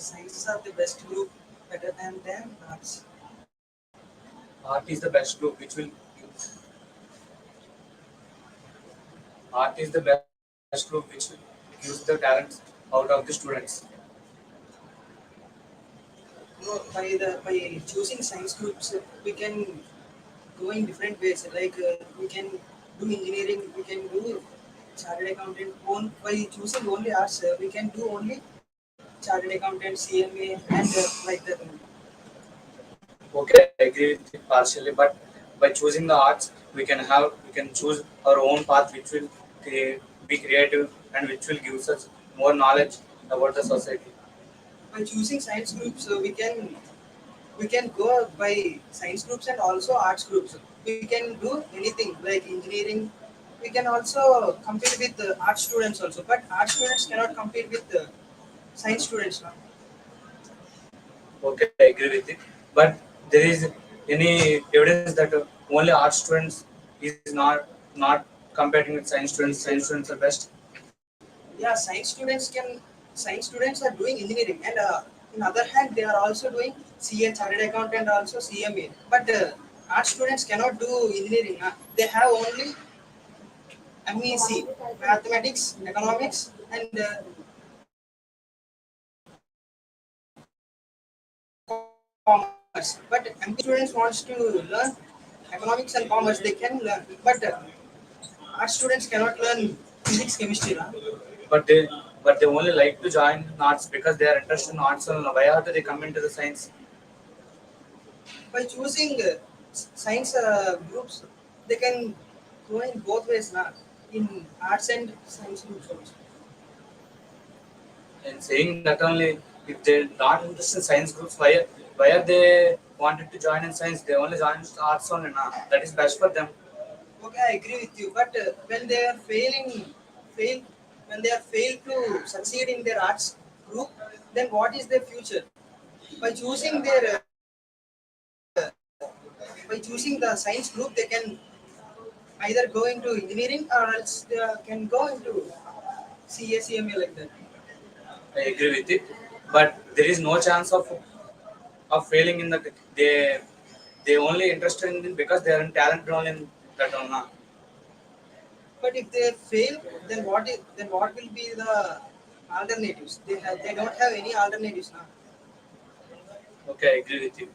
sciences are the best group, better than them arts. Art is the best group which will art is the best group which will use the talents out of the students. No, by choosing science groups, we can go in different ways. Like we can do engineering, we can do chartered accountant. By choosing only arts, we can do only chartered accountant, CMA, and like that. Okay, I agree with it partially, but by choosing the arts, we can choose our own path, which will be creative and which will give us more knowledge about the society. By choosing science groups, we can go by science groups and also arts groups. We can do anything like engineering. We can also compete with art students also, but art students cannot compete with science students now. Okay, I agree with it, but there is any evidence that only art students is not competing with science students. Science students are best. Yeah, science students are doing engineering, and in other hand they are also doing CA, chartered accountant, also CMA, but art students cannot do engineering. They have only MEC, mathematics, economics, and commerce. But MBA students wants to learn economics and commerce. They can learn, but art students cannot learn physics, chemistry. Na? But they only like to join arts because they are interested in arts only. Why are they come into the science? By choosing science groups, they can go in both ways, na? In arts and science groups also. And saying that only, if they're not interested in science groups, why are they wanted to join in science? They only join arts only. Nah, that is best for them. Okay, I agree with you. But fail when they are failed to succeed in their arts group, then what is their future? By choosing by choosing the science group, they can either go into engineering or else they can go into CA, like that. I agree with it, but there is no chance of failing in the they only interested in it because they are in talent only in that one. Nah. But if they fail, then what will be the alternatives? They don't have any alternatives now. Okay, I agree with you.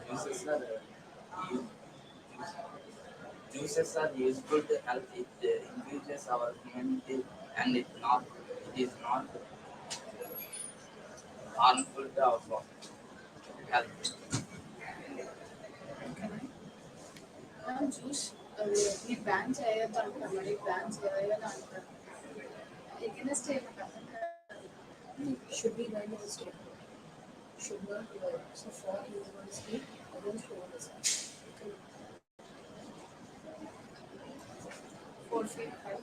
Juices are u- juices are useful to help. It increases our immunity, and it is not harmful to our health. Juice ఈ ban చేయొద్దు అంటారు మరి ban చేయాలని అంటారు against should be going to the state should not be going so for you want to speak against what is okay. 4 feet 5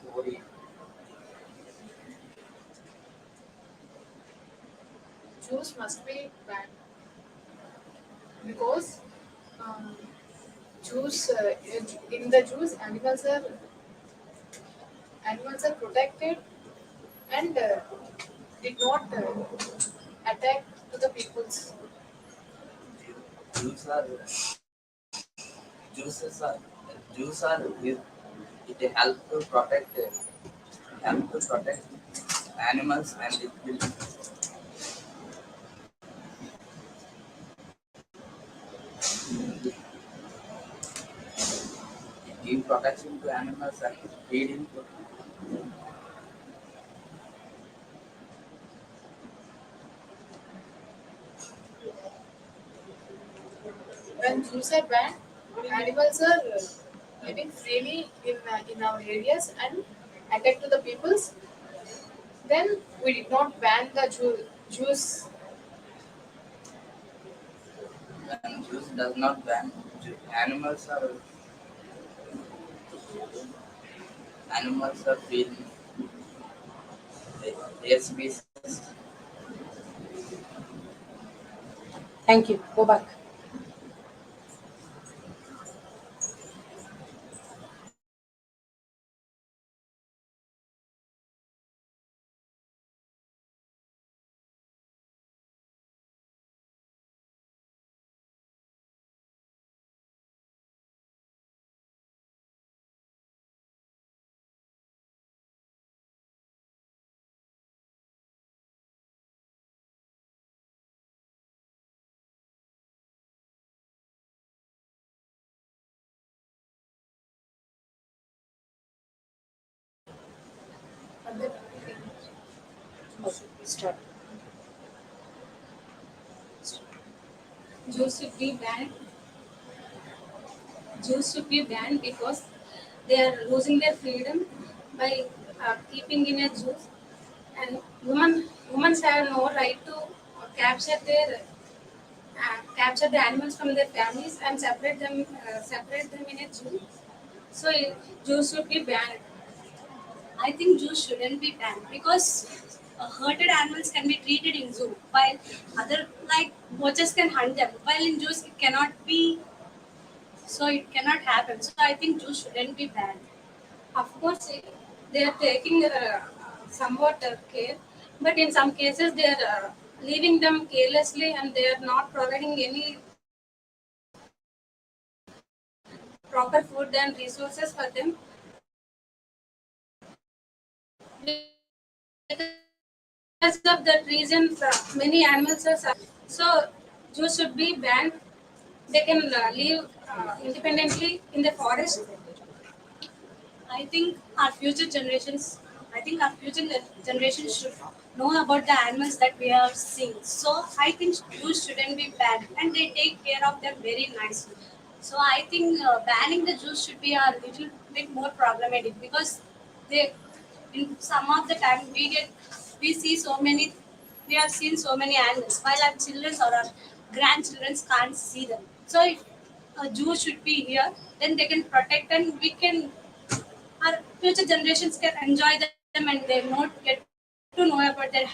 juice must be banned because juice in the juice animals are protected and did not attack to the peoples. Jews are Jews are Jews are with it help to protect animals and it will give protection to animals and feeding to When Jews are banned, animals are living freely in our areas and attack to the peoples. Then we did not ban the Jews. when Jews does not ban animals are feeding their species. Thank you. Go back. Other- Okay, start. Jews should be banned. Jews should be banned because they are losing their freedom by keeping in a Jews. And humans have no right to capture the animals from their families and separate them in a zoo. So Jews should be banned. I think Jews shouldn't be banned because herded animals can be treated in zoo, while other like poachers can hunt them. While in zoos it cannot be, so it cannot happen. So I think Jews shouldn't be banned. Of course, they are taking somewhat care, but in some cases they are leaving them carelessly and they are not providing any proper food and resources for them. Because of that reason, many animals are suffering. So Jews should be banned. They can live independently in the forest. I think our future generations, I think our future generations should know about the animals that we are seeing. So I think zoos shouldn't be banned, and they take care of them very nicely. So I think banning the zoos should be a little bit more problematic because they, in some of the time, we have seen so many animals, while our children or our grandchildren can't see them. So if a zoo should be here, then they can protect and we can our future generations can enjoy them and they not get to know about their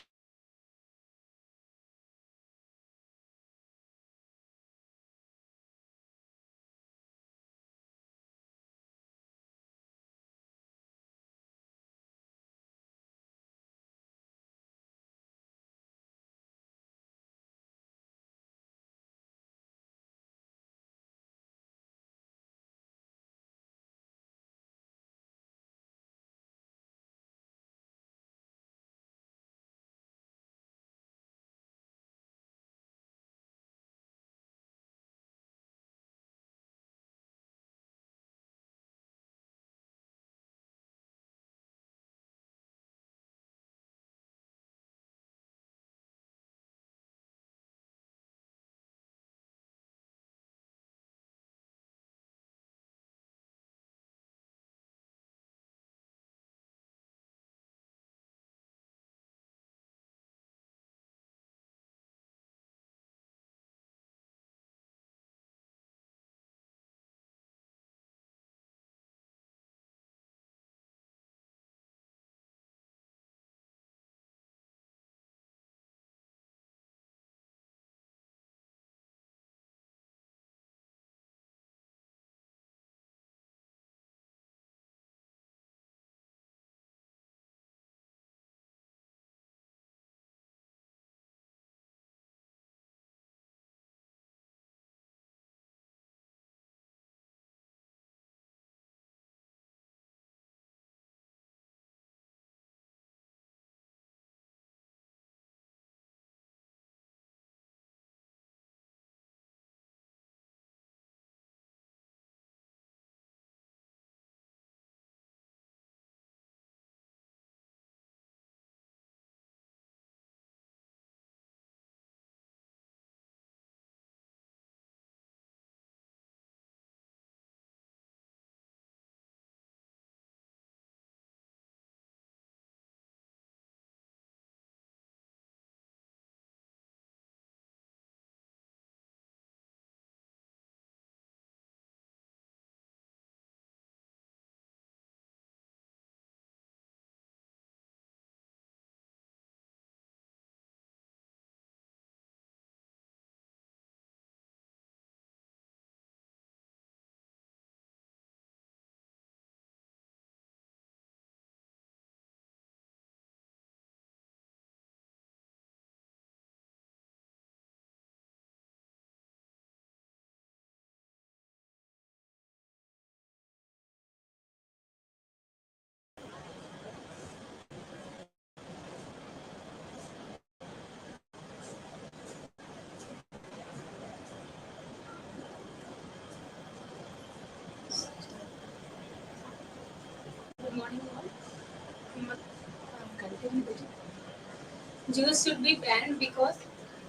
Jews should be banned because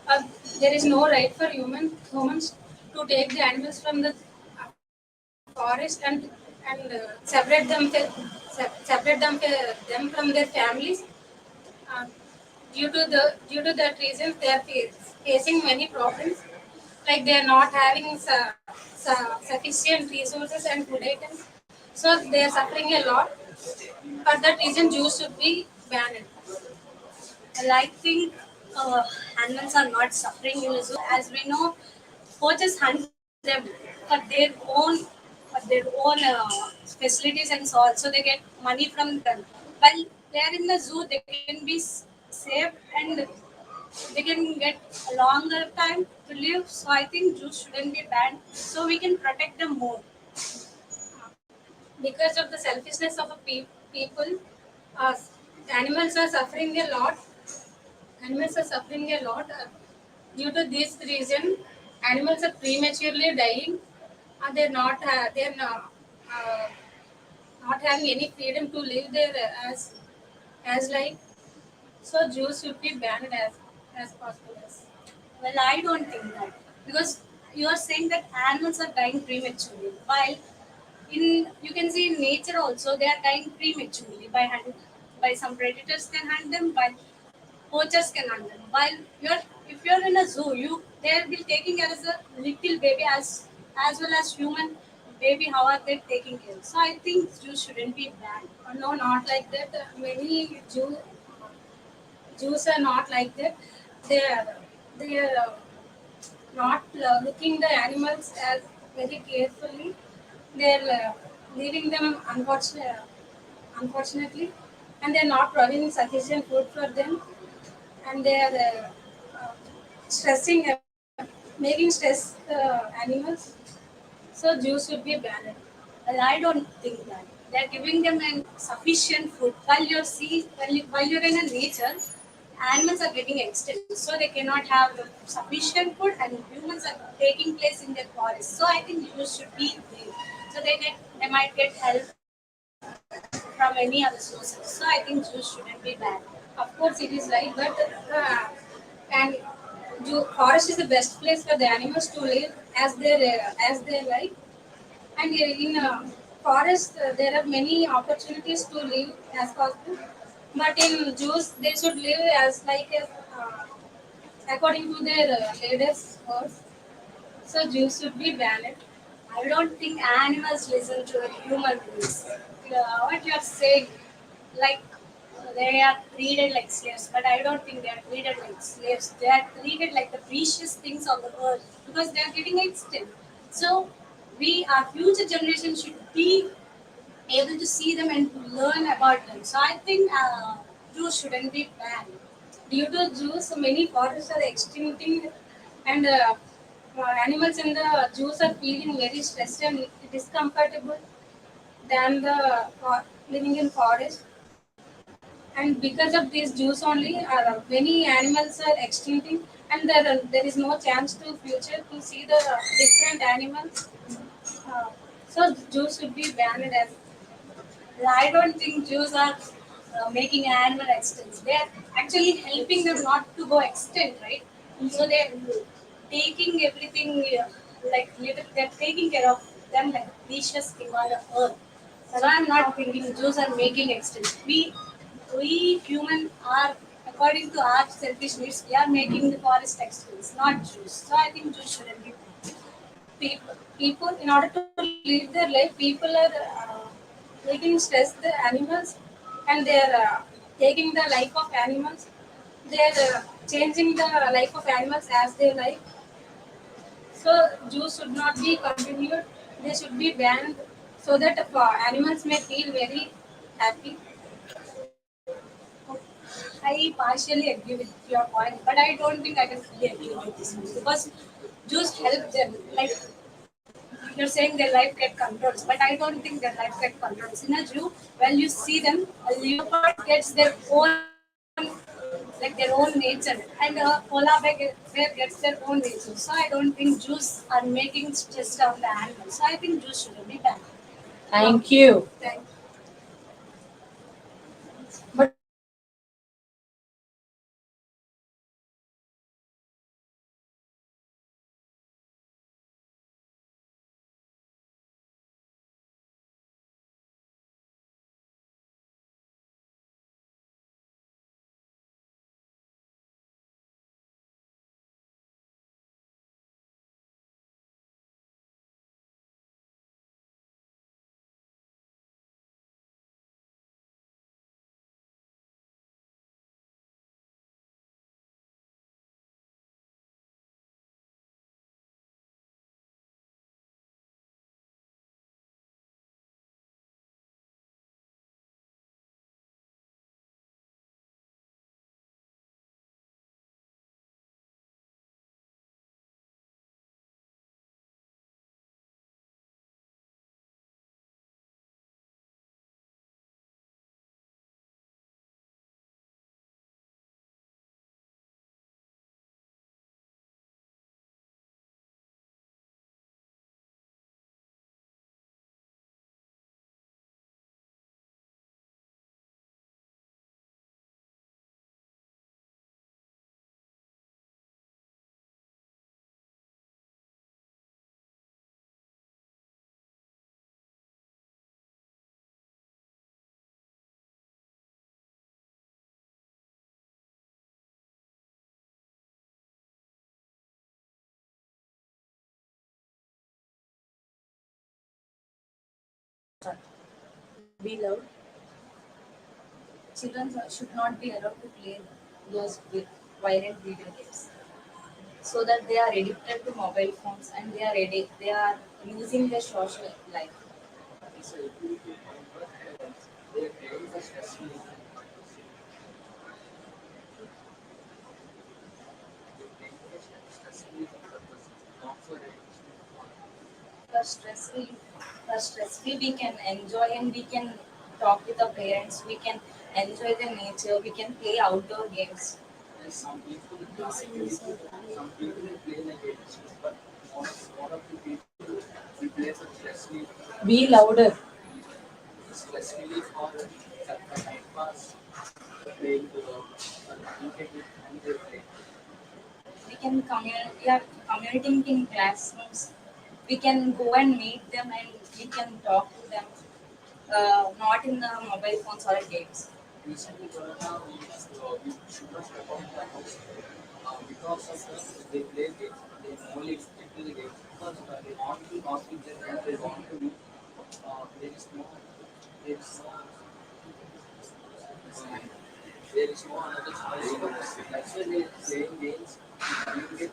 uh, there is no right for humans to take the animals from the forest and separate them from their families. Uh, due to that reason, they are facing many problems. Like they are not having sufficient resources and food items, so they are suffering a lot. For that reason, Jews should be banned. Well, I think animals are not suffering in a zoo. As we know, poachers hunt them for their own facilities and so on. So they get money from them. While they are in the zoo, they can be safe and they can get a longer time to live. So I think zoos shouldn't be banned. So we can protect them more. Because of the selfishness of people, uh, animals are suffering a lot. Animals are suffering a lot. Due to this reason, animals are prematurely dying. They're not having any freedom to live their as life. So Jews should be banned as possible as. Well, I don't think that because you are saying that animals are dying prematurely, while in you can see in nature also they are dying prematurely by some predators can hunt them, while poachers can hunt them. While you're if you're in a zoo, they'll be taking care as a little baby as well as human baby. How are they taking care? So I think zoos shouldn't be banned. No, not like that. Many Jews are not like that. They are not looking the animals as very carefully. They're leaving them unfortunately, and they're not providing sufficient food for them, and they are stressing, making stress animals. So Jews should be banned. Well, I don't think that they're giving them sufficient food. While you're in a nature, animals are getting extinct, so they cannot have the sufficient food, and humans are taking place in their forest. So I think you should be there, so they might get help from any other sources. So I think Jews shouldn't be banned. Of course, it is right, but and forest is the best place for the animals to live as their life. And in forest, there are many opportunities to live as possible. But in Jews, they should live as according to their leaders' words. So Jews should be banned. I don't think animals listen to human rules. What you're saying, like they are treated like slaves, but I don't think they are treated like slaves. They are treated like the precious things on the earth because they are getting extinct. So our future generation should be able to see them and to learn about them. So I think Jews shouldn't be banned. Due to Jews, many forests are extincting, and animals in the Jews are feeling very stressed and discomfortable than living in forest. And because of these Jews only, many animals are extincting, and there is no chance to future to see the different animals. Uh, so Jews should be banned as. I don't think Jews are making animal extinct. They are actually helping them not to go extinct, right? So they're taking everything they're taking care of them like precious thing on the earth. So I'm not thinking Jews are making extinct. We human are according to our selfish needs, we are making the forest extinct, not Jews. So I think Jews shouldn't be. People in order to live their life, people are making stress the animals, and they're taking the life of animals. They're changing the life of animals as they like. So Jews should not be continued. They should be banned so that animals may feel very happy. I partially agree with your point, but I don't think I can fully agree with this one because Jews help them. Like you're saying their life get controls, but I don't think their life get controls. In a Jew, when you see them, a leopard gets their own their own nature, and a polar bear gets their own nature. So I don't think Jews are making stress on the animals. So I think Jews shouldn't be banned. Thank you. Thank Be loud. Children should not be allowed to play those violent video games, so that they are addicted to mobile phones and they are losing their social life. It's a utility point, but they are playing for stress relief. They're playing for stress relief purpose, not for addiction. For stress relief, we can enjoy and we can talk with the parents. We can enjoy the nature. We can play outdoor games. Yes, some people they play like addictions, but one of the people we play for stress relief, Be louder. stress relief or a time pass, playing to cricket and they play. We are communicating in classrooms. We can go and meet them and we can talk to them. Not in the mobile phones or games. Recently, Corona, we should not step out of the house because of they play games. They only stick to the games because they want to talk with their friends. They want to do. There is no, there is no, there is no another choice. That's why they playing games. You get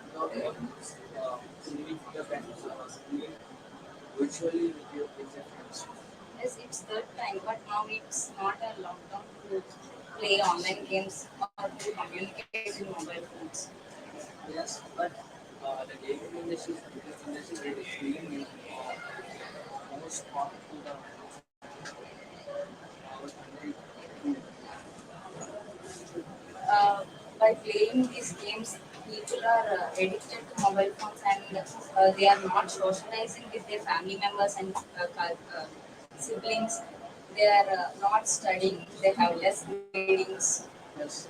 living with your friends, living virtually with your friends. Yes, it's third time, but now it's not a lockdown to play online games or to communicate in mobile phones. Yes, but the gaming industry is being most part to the our country. Uh, by playing these games, people are addicted to mobile phones and they are not socializing with their family members and siblings. They are not studying. They have less readings. Yes,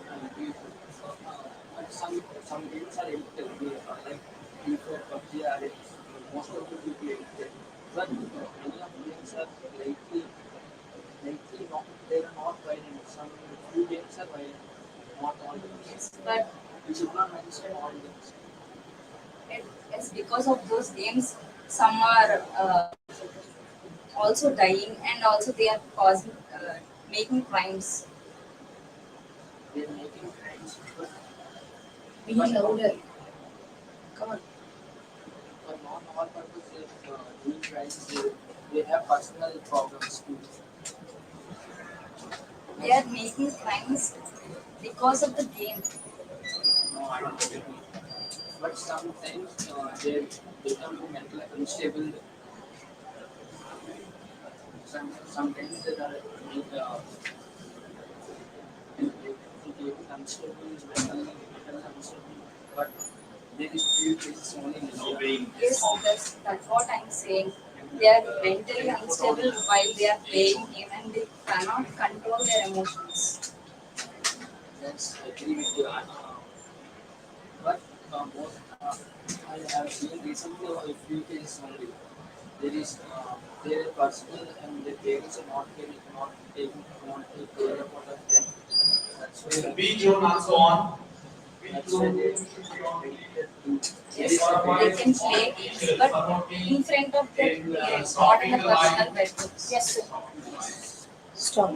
but some games are addictive. Like before PUBG are most of the people addicted. But many of the games are lately not they are not violent. Some few games are violent, not all games. Yes, but We should not mention all games. yes, because of those games, some are also dying and also they are causing making crimes. They are making crimes, Be but louder. Come on. for not all purposes doing crimes. They have personal problems too. They are making crimes because of the game. No, I don't agree. But sometimes they become mentally unstable. Sometimes they are unstable, mentally unstable. But there is few cases only in India. Yes, that's what I'm saying. They are mentally unstable while they are playing game and they cannot control their emotions. That's agree with you. But most I have seen recently a few cases only. There is their personal and their parents are not taking care about them. That's why they addicted to Yes, they can play games, but in front of their parents, not in the personal bedrooms. Yes, sir. Stop.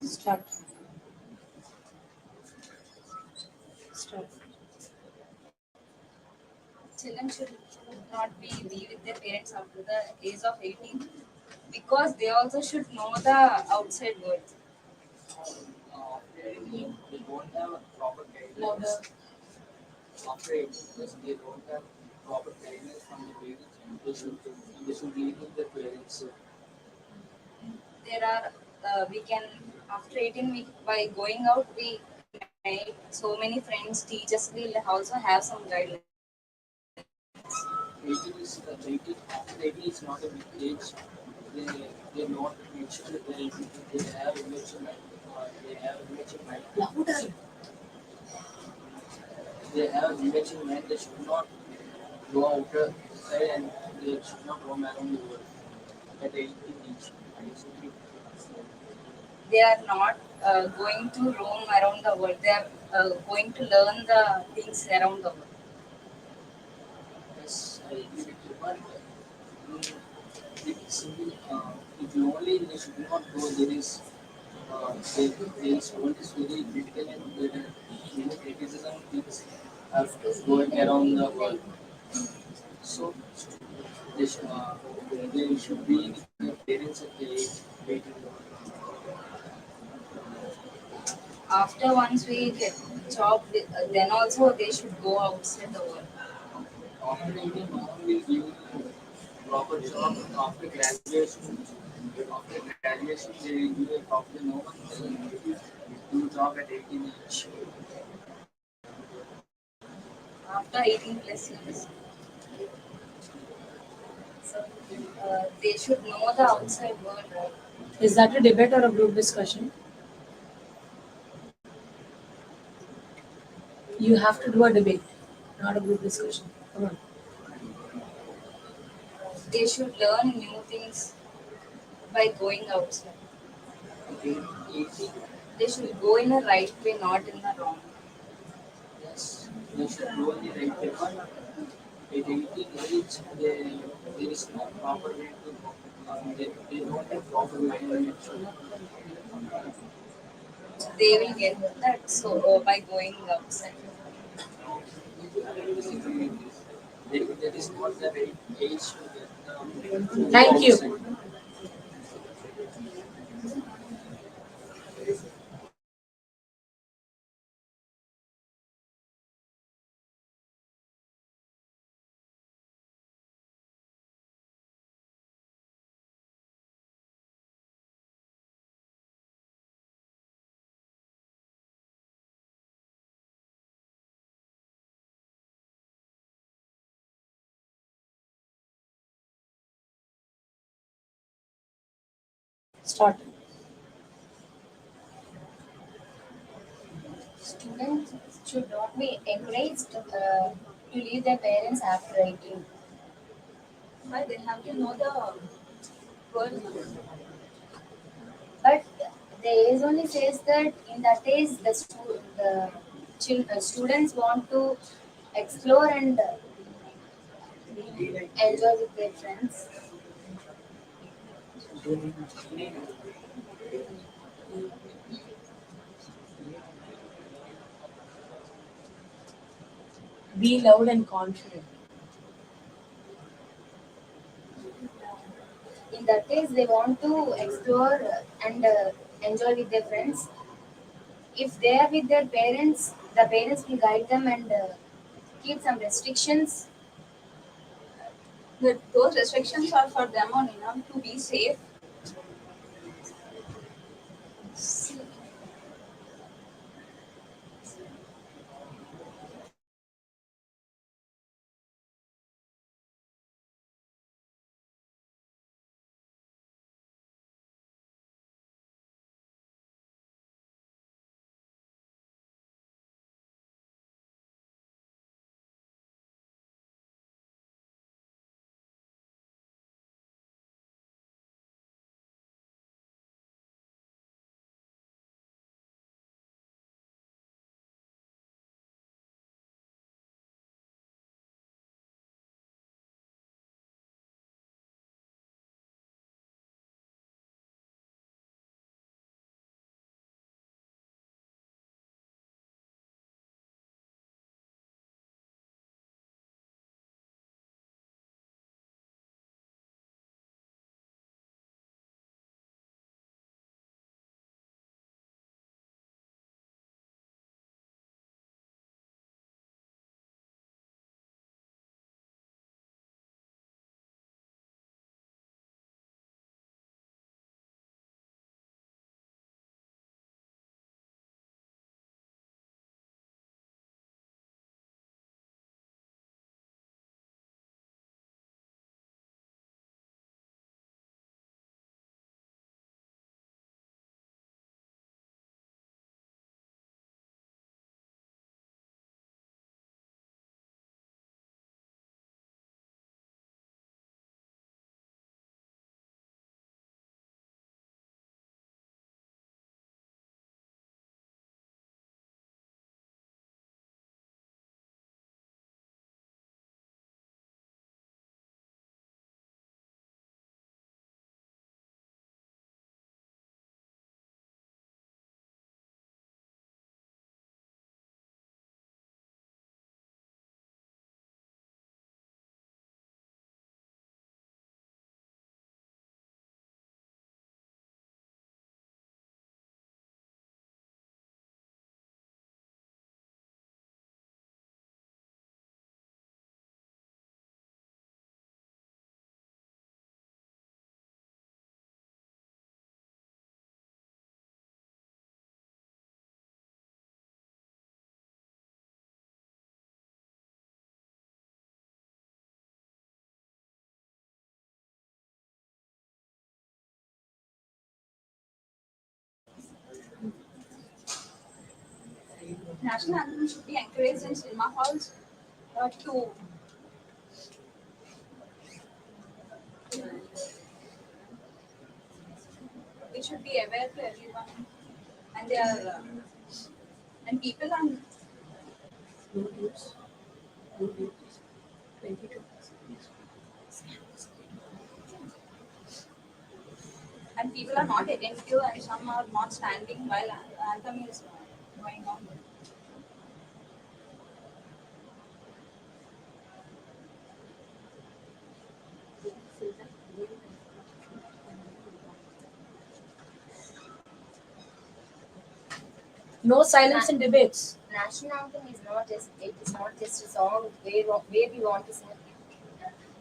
Start. Start. Children should not be with their parents after the age of 18 because they also should know the outside world. They don't have proper Louder. guidance. After 18 plus, they don't have proper guidance from the parents. They should live with their parents. There are we can after 18 we by going out we make so many friends teachers will also have some guidelines. 18 after 18 is not a big age. They they not mature. They have immature mind. They have immature mind. Louder. They have immature mind. They should not go outside and they should not roam around the world at 18 age. They are not going to roam around the world. They are going to learn the things around the world. Yes, I agree with you. But it's if you only they should not go. There is world is very critical and many criticism is after going around the world. So they should be with their parents at the age 18. After once we get job, then also they should go outside the world. After 18, no one will give you proper job. After graduation, they will give a proper. No one will do job at 18 age. After 18 plus years, so they should know the outside world, right? Is that a debate or a group discussion? You have to do a debate, not a group discussion. Come on. They should learn new things by going outside. At 18, They should go in a right way, not in the wrong. yes, they should go in the right way. But at 18 age, there is no proper way to go. They don't have proper mind. They will get that so by going outside. That is not the right age to get Thank you. outside. Start. Students should not be encouraged to leave their parents after 18. Why they have to know the world. But the age only says that in that age the students want to explore and enjoy with their friends. Be loud and confident. In that age they want to explore and enjoy with their friends. If they are with their parents, the parents will guide them and keep some restrictions. Those restrictions are for them only, not to be safe. national anthem should be encouraged in cinema halls to it should be aware to everyone and they are and people are No dues. No dues. 22. and people are not attentive and some are not standing while anthem is going on. No silence in debates. National anthem is not just a song where we want to sing.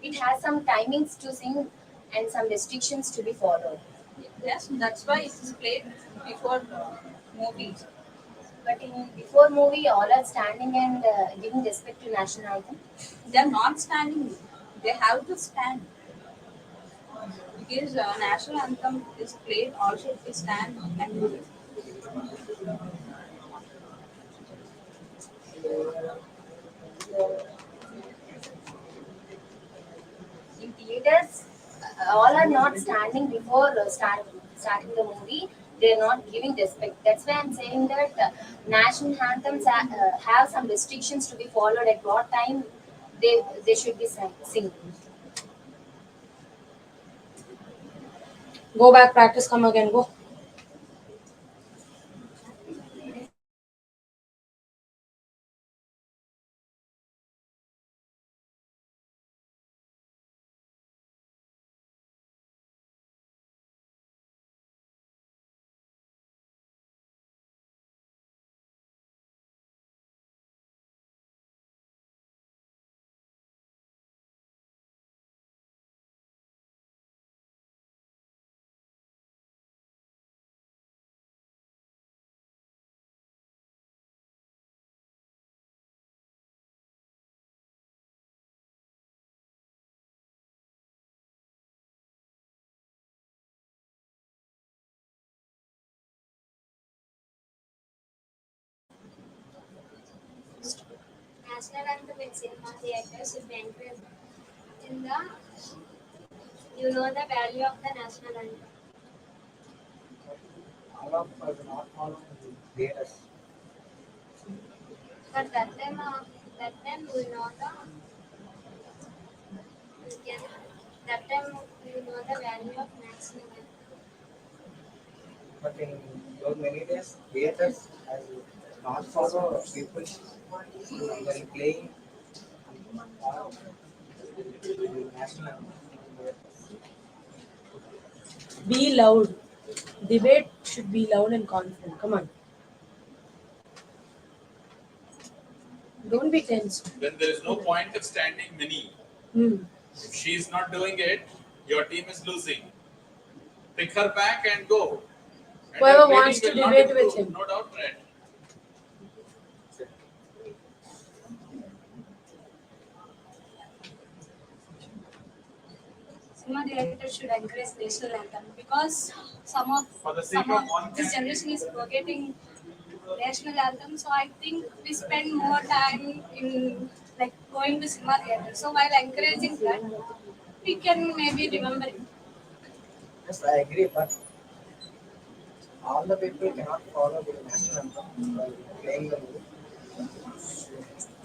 It has some timings to sing and some restrictions to be followed. Yes, that's why it is played before movies. But in before movie, all are standing and giving respect to national anthem. They are not standing. They have to stand because national anthem is played. Also, they stand and do it. In theaters, all are not standing before starting the movie. They are not giving respect. That's why I'm saying that national anthems have some restrictions to be followed. At what time they should be sing. Go back, practice, come again, go. National anthem in cinema theaters should be encouraged in the you know the value of the national anthem. All of us not all theaters. But that time we know the we can that time we know the value of national anthem. But in those many days, theaters has not follow people when playing national anthem. Be loud. Debate should be loud and confident. Come on. Don't be tense. Then there is no point of standing many. Hmm. If she is not doing it, your team is losing. Pick her back and go. And Whoever your playing wants to will not debate with improve, him. no doubt, right? Cinema directors should encourage national anthem because some of For the sake some of of one this generation is forgetting national anthem. So I think we spend more time in like going to cinema theater. So while encouraging that, we can maybe remember it. Yes, I agree, but all the people cannot follow the national anthem while playing the movie.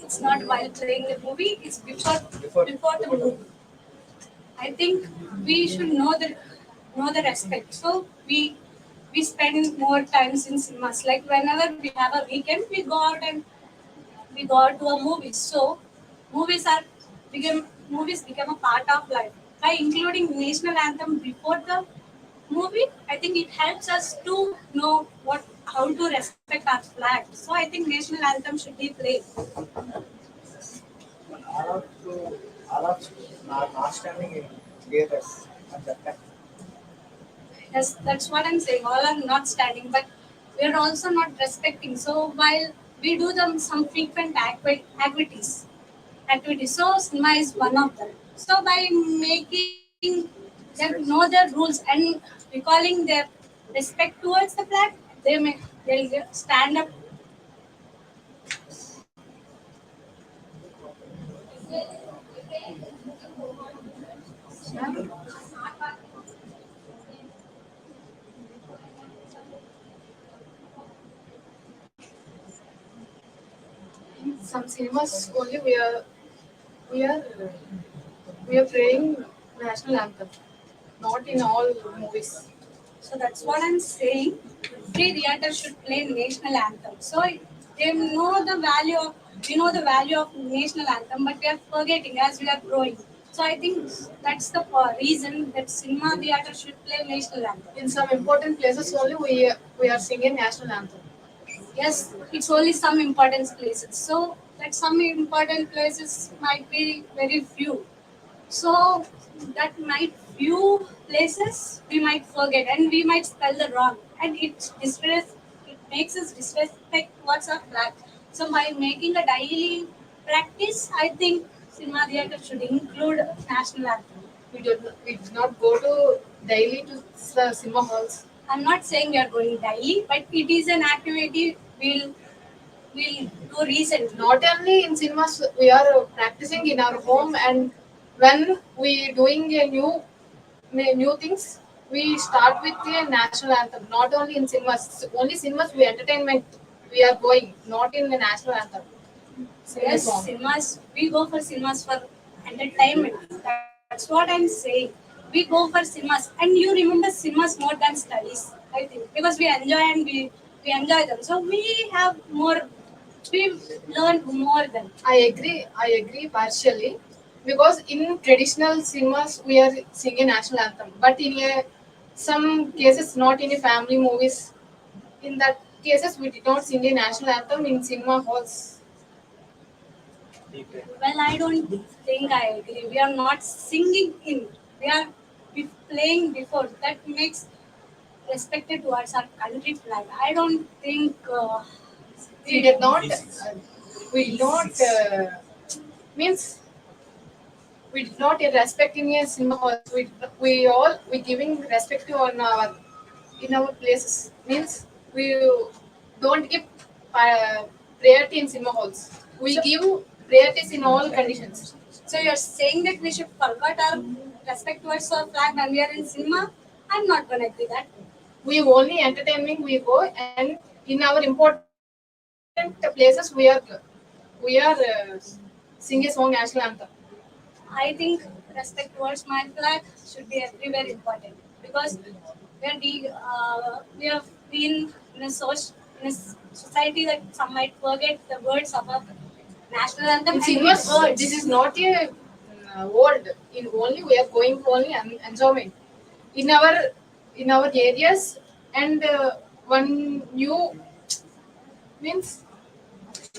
It's not while playing the movie; it's Before before the movie. I think we should know the respect. So we spend more times in cinemas. Like whenever we have a weekend, we go out and we go out to a movie. So movies are movies become a part of life. By including national anthem before the movie, I think it helps us to know what how to respect our flag. So I think national anthem should be played. all of to all of not standing in theaters at that time. Yes, that's what I'm saying. All are not standing, but we're also not respecting. So while we do them some frequent activities. So cinema is one of them. So by making them know the rules and recalling their respect towards the flag, they'll stand up In some cinemas only we are we are playing national anthem, not in all movies. So that's what I'm saying. Every theater should play national anthem. So they know the value of we know the value of national anthem, but we are forgetting as we are growing. So I think that's the reason that cinema theater should play national anthem. In some important places only we are singing national anthem. Yes, it's only some important places. So that some important places might be very few. So that might few places we might forget and we might spell the wrong and it makes us disrespect what's our flag. So by making a daily practice, I think cinema theater should include national anthem. We do not go to daily to cinema halls. I'm not saying we are going daily, but it is an activity we'll do recently. Not only in cinemas, we are practicing in our home, and when we doing a new things, we start with the national anthem. Not only in cinemas, only cinemas we entertainment we are going, not in the national anthem. Yes, cinemas. We go for cinemas for entertainment. That's what I'm saying. We go for cinemas, and you remember cinemas more than studies. I think because we enjoy and we enjoy them. So we have more. We learn more than. I agree partially because in traditional cinemas we are singing national anthem, but in some cases, not in a family movies. In that cases, we did not sing a national anthem in cinema halls. Well, I don't think I agree. We are not singing in. We are playing before. That makes respected towards our country flag. I don't think We did not. We not means we did not respect in a cinema halls. We giving respect to on our in our places. Means we don't give priority in cinema halls. We give priorities in all conditions. so. You're saying that we should forget our respect towards our flag when we are in cinema. I'm not gonna agree that. We only entertainment we go, and in our important places we are sing a song national anthem. I think respect towards my flag should be everywhere important because we have been in a society that some might forget the words of our national anthem In and cinemas, its words. this is not a world. In only we are going for only enjoyment in our areas, and one new means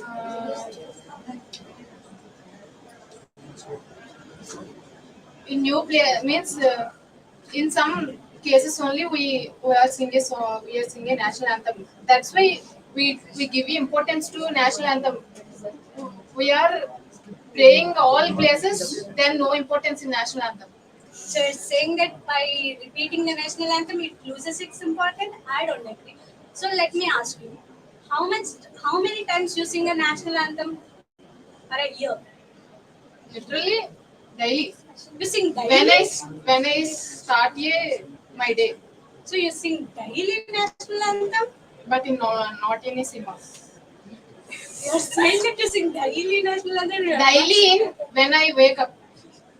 uh, in new play means in some cases only we are singing we are singing national anthem. That's why we give importance to national anthem. We are playing all places, then no importance in national anthem. So it's saying that by repeating the national anthem, it loses its importance. I don't agree. So let me ask you, how many times you sing a national anthem for a year? Literally daily. You sing daily. When I start my day, So you sing daily national anthem. but in not in a cinema. You're saying that you sing daily national anthem. Daily in when I wake up,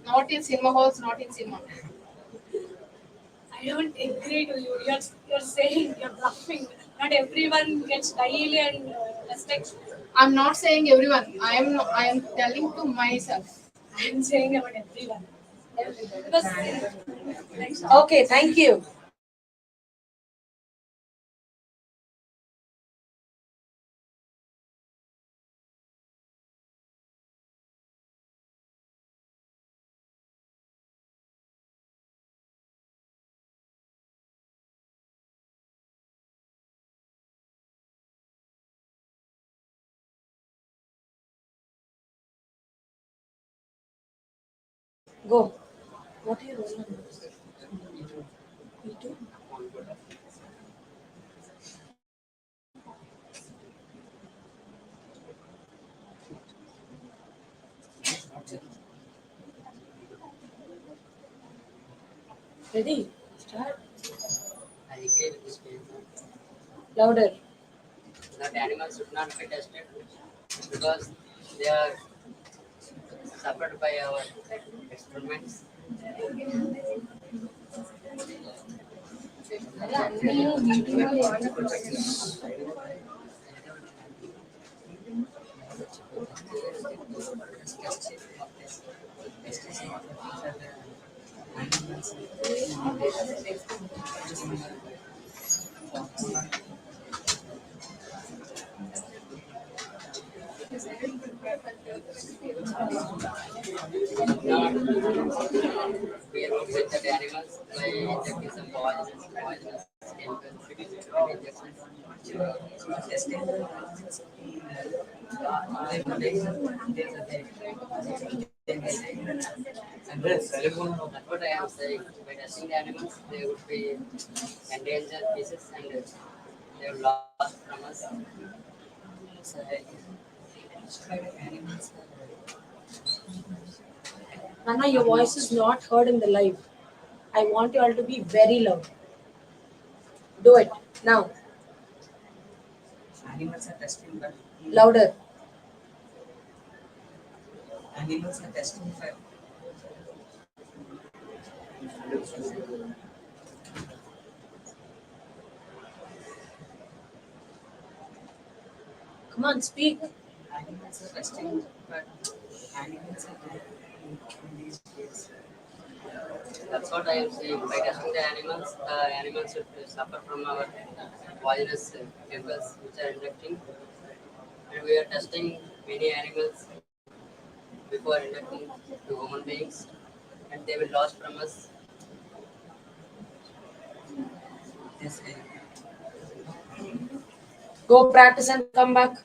not in cinema halls, not in cinema. I don't agree to you. You're saying you're bluffing. Not everyone gets daily and respects. I'm not saying everyone. I am telling to myself. I'm saying about everyone. Because Okay, thank you. Go. What are your roll numbers? P2? Ready? Start. I agree with this statement. Louder. That animals should not be tested because they are suffered by our experiments. Not we are with the animals by injecting some poisonous chemicals That's what I am saying. By testing the animals, they would be endangered species and they are lost from us. Nana, your voice is not heard in the live. I want you all to be very loud. Do it now. Animals are testing, but Louder. animals are testing for Come on, speak. animals are testing, but animals are dead in these days. That's what I am saying. By testing the animals should suffer from our poisonous chemicals which are injecting. And we are testing many animals before injecting to human beings, and they will lost from us. Yes, Go practice and come back.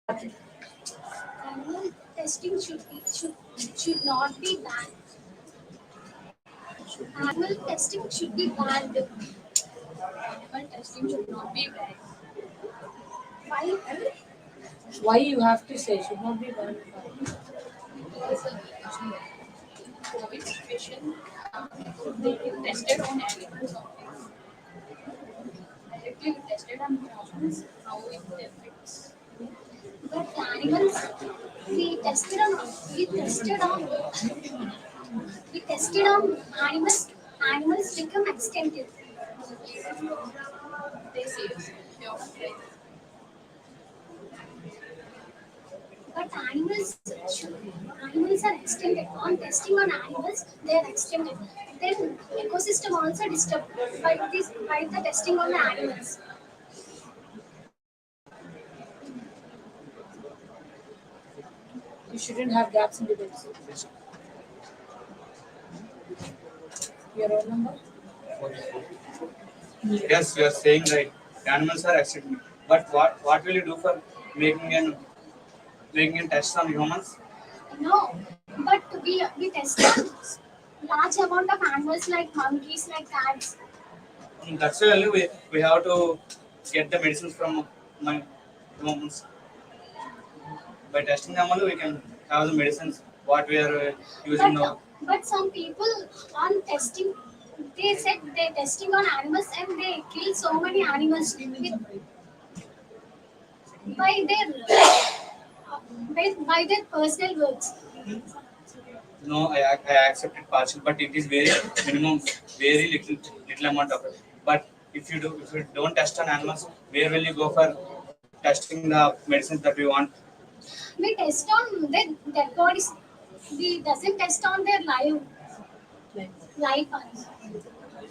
Animal testing should not be banned. Animal testing should be banned. Animal testing should not be banned. Why? Why you have to say should not be banned? Because COVID situation, they tested on animals only. Directly we tested on humans, how it affects. But animals, we tested on we tested on we tested on animals. Animals become extinct. They say human. But animals are extincted. On testing on animals, they are extincted. Then ecosystem also disturbed by the testing on the animals. You shouldn't have gaps in debates. Your roll number? Yes, you are saying right. Animals are extinct. But what will you do for making an making a test on humans? No, but we tested large amount of animals like monkeys, like cats. That's why only we have to get the medicines from my humans. By testing them only we can have the medicines what we are using now. But some people on testing, they said they're testing on animals and they kill so many animals by their by their personal works. No, I accept it partial, but it is very minimum, very little amount of it. But if you don't test on animals, where will you go for testing the medicines that we want? We test on their dead bodies. We doesn't test on their life ones.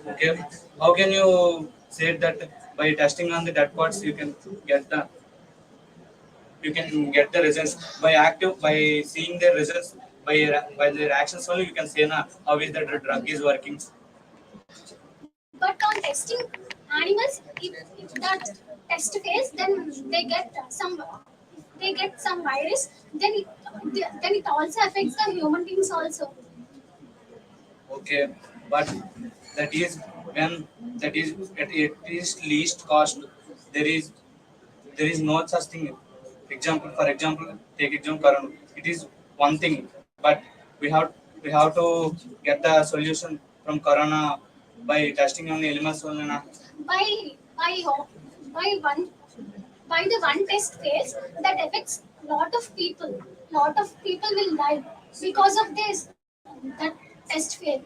Okay, how can you say that by testing on the dead parts, you can get the results by seeing the results by their actions only. You can say na how is the drug is working. But on testing animals, if that test phase, then they get some virus, then it also affects the human beings also. Okay, but that is when that is at it is least cost. There is there is no such thing. For example, take example Corona. It is one thing, but we have to get the solution from Corona by testing on the animals only. Na. By by ho- by one by the one test phase that affects lot of people. Lot of people will die because of this that test phase.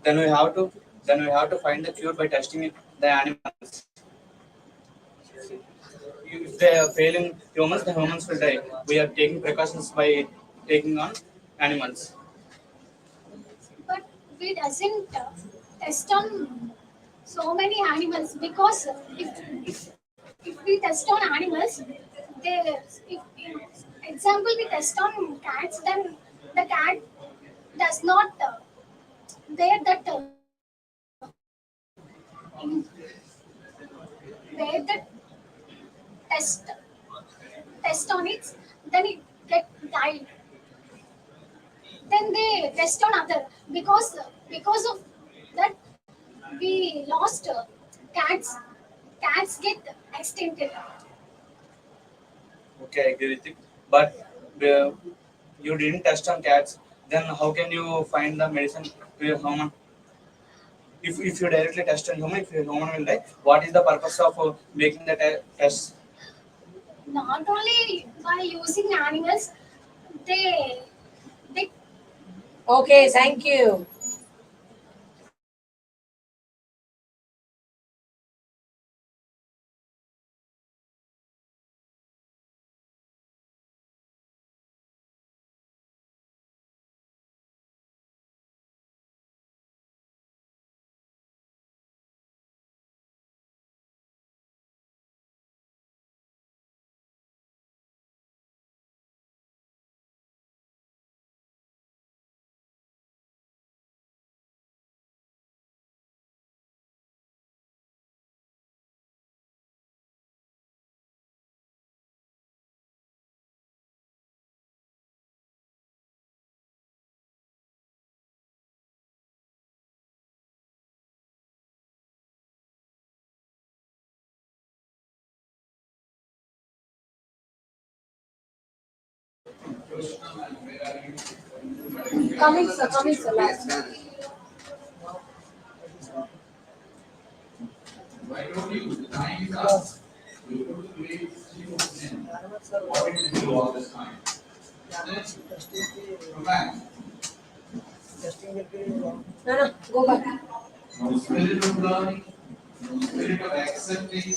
Then we have to find the cure by testing it the animals. If they are failing humans, the humans will die. We are taking precautions by taking on animals. But we doesn't test on so many animals because if we test on animals, they if example we test on cats, then the cat does not bear that bear the test test on it, then it get died. Then they test on other because of that we lost cats. Cats get extincted. Okay, I agree with it. But uh, you didn't test on cats. Then how can you find the medicine to your human? If you directly test on human, if your human will die, what is the purpose of making the test? Not only by using animals, they they Okay, thank you. Coming, sir, last. Why don't you time us? You go to grade 0%. What did you do all this time? Then come back. No, go back. No spirit of learning, no spirit of accepting,